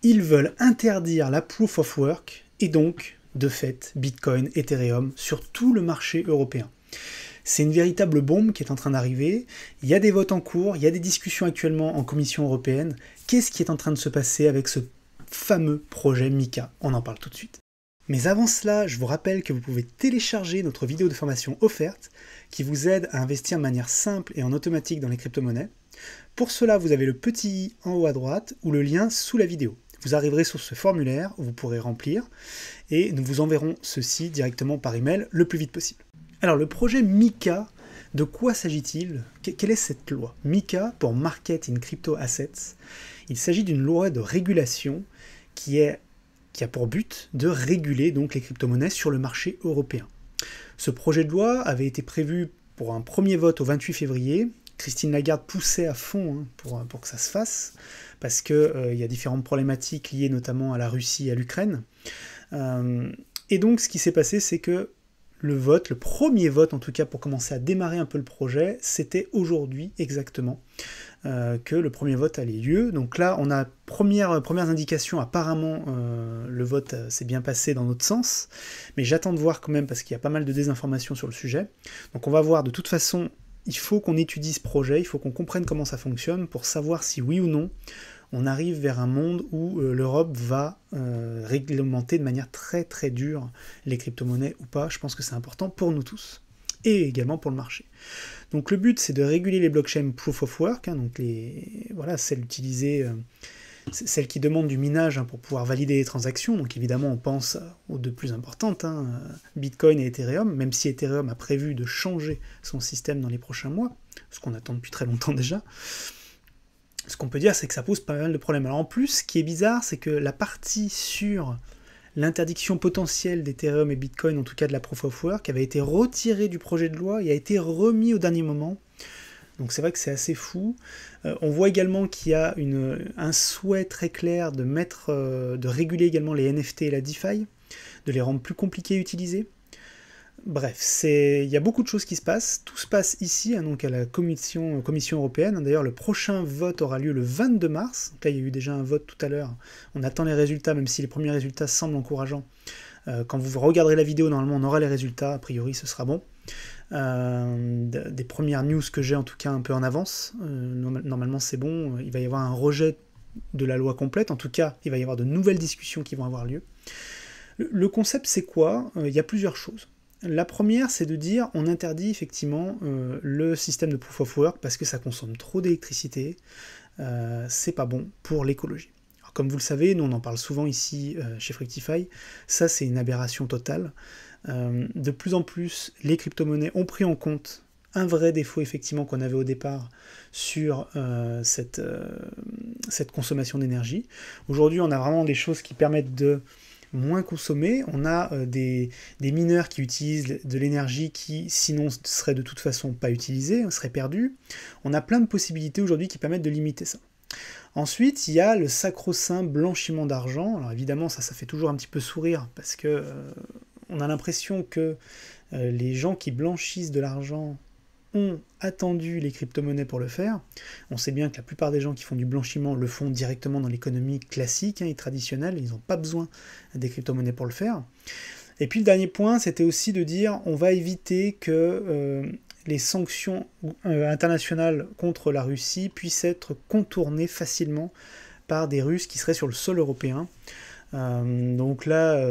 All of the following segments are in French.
Ils veulent interdire la Proof of Work et donc, de fait, Bitcoin, Ethereum sur tout le marché européen. C'est une véritable bombe qui est en train d'arriver. Il y a des votes en cours, il y a des discussions actuellement en Commission européenne. Qu'est-ce qui est en train de se passer avec ce fameux projet MiCA? On en parle tout de suite. Mais avant cela, je vous rappelle que vous pouvez télécharger notre vidéo de formation offerte qui vous aide à investir de manière simple et en automatique dans les crypto-monnaies. Pour cela, vous avez le petit i en haut à droite ou le lien sous la vidéo. Vous arriverez sur ce formulaire où vous pourrez remplir et nous vous enverrons ceci directement par email le plus vite possible. Alors le projet MiCA, de quoi s'agit-il? Quelle est cette loi? MiCA pour Market in Crypto Assets. Il s'agit d'une loi de régulation qui a pour but de réguler donc les crypto-monnaies sur le marché européen. Ce projet de loi avait été prévu pour un premier vote au 28 février. Christine Lagarde poussait à fond pour que ça se fasse, parce qu'il y a différentes problématiques liées notamment à la Russie et à l'Ukraine. Et donc ce qui s'est passé, c'est que le premier vote en tout cas pour commencer à démarrer un peu le projet, c'était aujourd'hui exactement que le premier vote allait lieu. Donc là, on a premières indications, apparemment le vote s'est bien passé dans notre sens, mais j'attends de voir quand même parce qu'il y a pas mal de désinformations sur le sujet. Donc on va voir, de toute façon, il faut qu'on étudie ce projet, il faut qu'on comprenne comment ça fonctionne pour savoir si oui ou non on arrive vers un monde où l'Europe va réglementer de manière très très dure les crypto-monnaies ou pas. Je pense que c'est important pour nous tous et également pour le marché. Donc le but, c'est de réguler les blockchains Proof of Work, donc celles utilisées, celles qui demandent du minage pour pouvoir valider les transactions. Donc évidemment, on pense aux deux plus importantes, Bitcoin et Ethereum, même si Ethereum a prévu de changer son système dans les prochains mois, ce qu'on attend depuis très longtemps déjà. Ce qu'on peut dire, c'est que ça pose pas mal de problèmes. Alors en plus, ce qui est bizarre, c'est que la partie sur l'interdiction potentielle d'Ethereum et Bitcoin, en tout cas de la Proof of Work, avait été retirée du projet de loi et a été remis au dernier moment. Donc c'est vrai que c'est assez fou. On voit également qu'il y a un souhait très clair de réguler également les NFT et la DeFi, de les rendre plus compliqués à utiliser. Bref, il y a beaucoup de choses qui se passent. Tout se passe ici, donc à la Commission européenne. D'ailleurs, le prochain vote aura lieu le 22 mars. Donc là, il y a eu déjà un vote tout à l'heure. On attend les résultats, même si les premiers résultats semblent encourageants. Quand vous regarderez la vidéo, normalement, on aura les résultats. A priori, ce sera bon. Des premières news que j'ai, en tout cas, un peu en avance. Normalement, c'est bon. Il va y avoir un rejet de la loi complète. En tout cas, il va y avoir de nouvelles discussions qui vont avoir lieu. Le concept, c'est quoi? Il y a plusieurs choses. La première, c'est de dire on interdit effectivement le système de Proof of Work parce que ça consomme trop d'électricité, c'est pas bon pour l'écologie. Alors, comme vous le savez, nous on en parle souvent ici chez Fructify, ça c'est une aberration totale. De plus en plus, les crypto-monnaies ont pris en compte un vrai défaut effectivement qu'on avait au départ sur cette consommation d'énergie. Aujourd'hui, on a vraiment des choses qui permettent de moins consommer. On a des mineurs qui utilisent de l'énergie qui sinon serait de toute façon pas utilisée, serait perdue. On a plein de possibilités aujourd'hui qui permettent de limiter ça. Ensuite, il y a le sacro-saint blanchiment d'argent. Alors évidemment, ça fait toujours un petit peu sourire parce que on a l'impression que les gens qui blanchissent de l'argent ont attendu les crypto-monnaies pour le faire. On sait bien que la plupart des gens qui font du blanchiment le font directement dans l'économie classique et traditionnelle, ils n'ont pas besoin des crypto-monnaies pour le faire. Et puis le dernier point, c'était aussi de dire on va éviter que les sanctions internationales contre la Russie puissent être contournées facilement par des Russes qui seraient sur le sol européen. Donc là,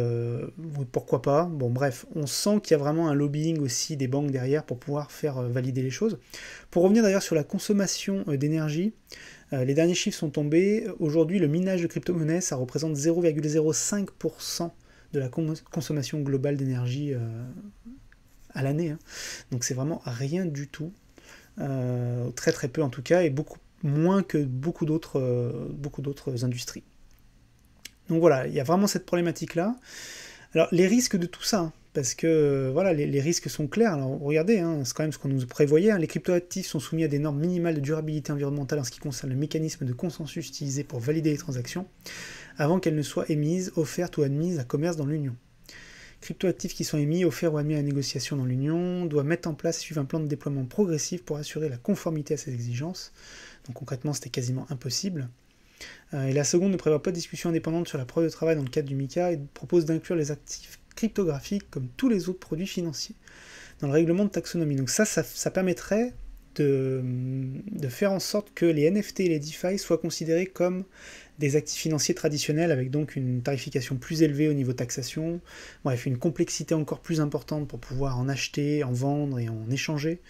pourquoi pas? Bon bref, on sent qu'il y a vraiment un lobbying aussi des banques derrière pour pouvoir faire valider les choses. Pour revenir d'ailleurs sur la consommation d'énergie, les derniers chiffres sont tombés. Aujourd'hui, le minage de crypto-monnaies, ça représente 0,05% de la consommation globale d'énergie à l'année. Donc c'est vraiment rien du tout. Très très peu en tout cas, et beaucoup moins que beaucoup d'autres industries. Donc voilà, il y a vraiment cette problématique-là. Alors, les risques de tout ça, parce que voilà, les risques sont clairs. Alors, regardez, c'est quand même ce qu'on nous prévoyait. Les cryptoactifs sont soumis à des normes minimales de durabilité environnementale en ce qui concerne le mécanisme de consensus utilisé pour valider les transactions, avant qu'elles ne soient émises, offertes ou admises à commerce dans l'Union. Cryptoactifs qui sont émis, offerts ou admis à la négociation dans l'Union doivent mettre en place et suivre un plan de déploiement progressif pour assurer la conformité à ces exigences. Donc concrètement, c'était quasiment impossible. Et la seconde ne prévoit pas de discussion indépendante sur la preuve de travail dans le cadre du MiCA et propose d'inclure les actifs cryptographiques comme tous les autres produits financiers dans le règlement de taxonomie. Donc ça permettrait de faire en sorte que les NFT et les DeFi soient considérés comme des actifs financiers traditionnels avec donc une tarification plus élevée au niveau taxation, bref, une complexité encore plus importante pour pouvoir en acheter, en vendre et en échanger.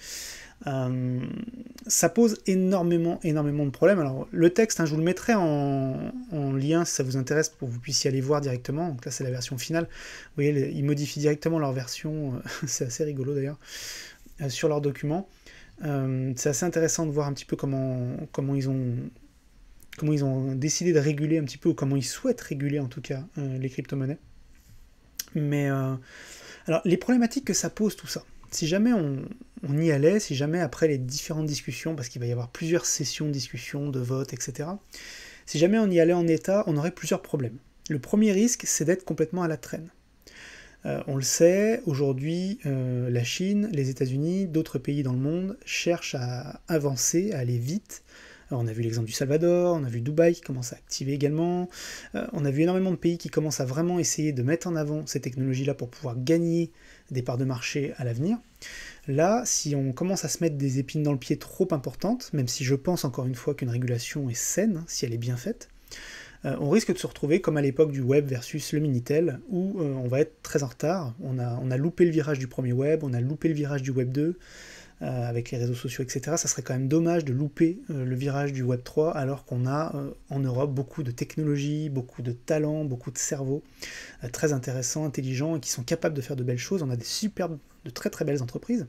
Ça pose énormément de problèmes. Alors le texte, je vous le mettrai en lien si ça vous intéresse pour que vous puissiez aller voir directement. Donc là c'est la version finale. Vous voyez, ils modifient directement leur version, c'est assez rigolo d'ailleurs, sur leur document. C'est assez intéressant de voir un petit peu comment ils ont décidé de réguler un petit peu, ou comment ils souhaitent réguler en tout cas les crypto-monnaies. Mais alors les problématiques que ça pose tout ça, si jamais on y allait, si jamais après les différentes discussions, parce qu'il va y avoir plusieurs sessions de discussion, de vote, etc., si jamais on y allait en état, on aurait plusieurs problèmes. Le premier risque, c'est d'être complètement à la traîne. On le sait, aujourd'hui, la Chine, les États-Unis, d'autres pays dans le monde cherchent à avancer, à aller vite. Alors, on a vu l'exemple du Salvador, on a vu Dubaï qui commence à activer également, on a vu énormément de pays qui commencent à vraiment essayer de mettre en avant ces technologies-là pour pouvoir gagner des parts de marché à l'avenir. Là, si on commence à se mettre des épines dans le pied trop importantes, même si je pense encore une fois qu'une régulation est saine, si elle est bien faite, on risque de se retrouver comme à l'époque du web versus le Minitel, où on va être très en retard. On a loupé le virage du premier web, on a loupé le virage du web 2, avec les réseaux sociaux, etc. Ça serait quand même dommage de louper le virage du web 3, alors qu'on a en Europe beaucoup de technologies, beaucoup de talents, beaucoup de cerveaux très intéressants, intelligents, et qui sont capables de faire de belles choses. On a de très très belles entreprises.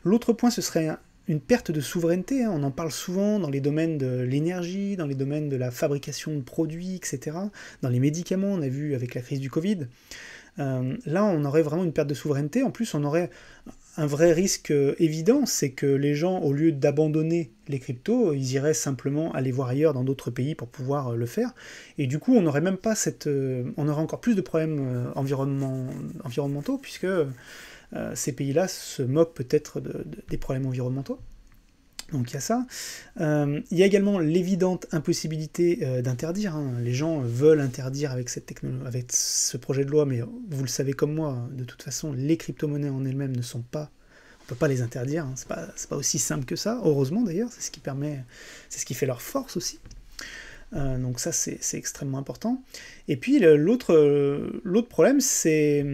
L'autre point, ce serait une perte de souveraineté, on en parle souvent dans les domaines de l'énergie, dans les domaines de la fabrication de produits, etc. Dans les médicaments, on a vu avec la crise du Covid. Là, on aurait vraiment une perte de souveraineté. En plus, on aurait un vrai risque évident, c'est que les gens, au lieu d'abandonner les cryptos, ils iraient simplement aller voir ailleurs dans d'autres pays pour pouvoir le faire. Et du coup, on n'aurait même pas on aurait encore plus de problèmes environnementaux, puisque ces pays-là se moquent peut-être des problèmes environnementaux. Donc il y a ça. Il y a également l'évidente impossibilité d'interdire. Les gens veulent interdire avec avec ce projet de loi, mais vous le savez comme moi, de toute façon, les crypto-monnaies en elles-mêmes ne sont pas... On ne peut pas les interdire, c'est pas aussi simple que ça, heureusement d'ailleurs, c'est ce qui fait leur force aussi. Donc ça, c'est extrêmement important. Et puis l'autre problème, c'est...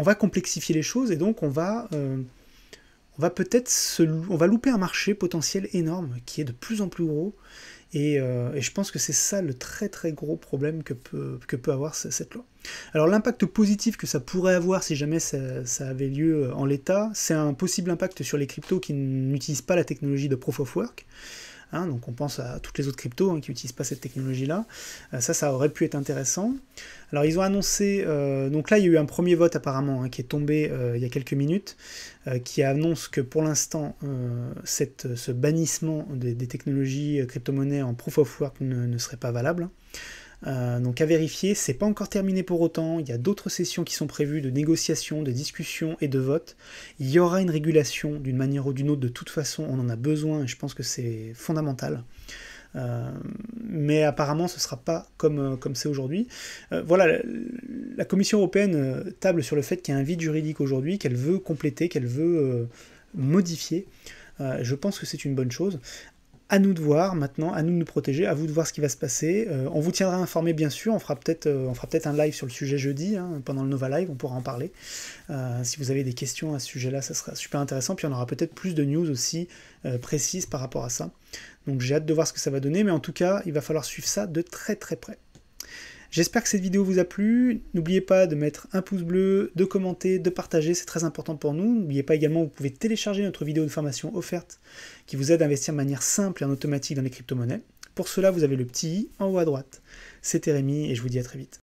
On va complexifier les choses, et donc on va louper un marché potentiel énorme qui est de plus en plus gros, et je pense que c'est ça le très très gros problème que peut avoir cette loi. Alors l'impact positif que ça pourrait avoir si jamais ça avait lieu en l'état, c'est un possible impact sur les cryptos qui n'utilisent pas la technologie de Proof of Work. Donc on pense à toutes les autres cryptos qui n'utilisent pas cette technologie-là. Ça aurait pu être intéressant. Alors ils ont annoncé, donc là il y a eu un premier vote apparemment qui est tombé il y a quelques minutes, qui annonce que pour l'instant ce bannissement des technologies crypto-monnaies en Proof of Work ne serait pas valable. Donc à vérifier, c'est pas encore terminé pour autant, il y a d'autres sessions qui sont prévues de négociations, de discussions et de votes. Il y aura une régulation d'une manière ou d'une autre, de toute façon on en a besoin et je pense que c'est fondamental. Mais apparemment ce ne sera pas comme c'est aujourd'hui. Voilà, la Commission européenne table sur le fait qu'il y a un vide juridique aujourd'hui, qu'elle veut compléter, qu'elle veut modifier. Je pense que c'est une bonne chose. À nous de voir maintenant, à nous de nous protéger, à vous de voir ce qui va se passer. On vous tiendra informé bien sûr, on fera peut-être un live sur le sujet jeudi, pendant le Nova Live, on pourra en parler. Si vous avez des questions à ce sujet-là, ça sera super intéressant, puis on aura peut-être plus de news aussi précises par rapport à ça. Donc j'ai hâte de voir ce que ça va donner, mais en tout cas, il va falloir suivre ça de très très près. J'espère que cette vidéo vous a plu, n'oubliez pas de mettre un pouce bleu, de commenter, de partager, c'est très important pour nous. N'oubliez pas également, vous pouvez télécharger notre vidéo de formation offerte qui vous aide à investir de manière simple et en automatique dans les crypto-monnaies. Pour cela, vous avez le petit i en haut à droite. C'était Rémi et je vous dis à très vite.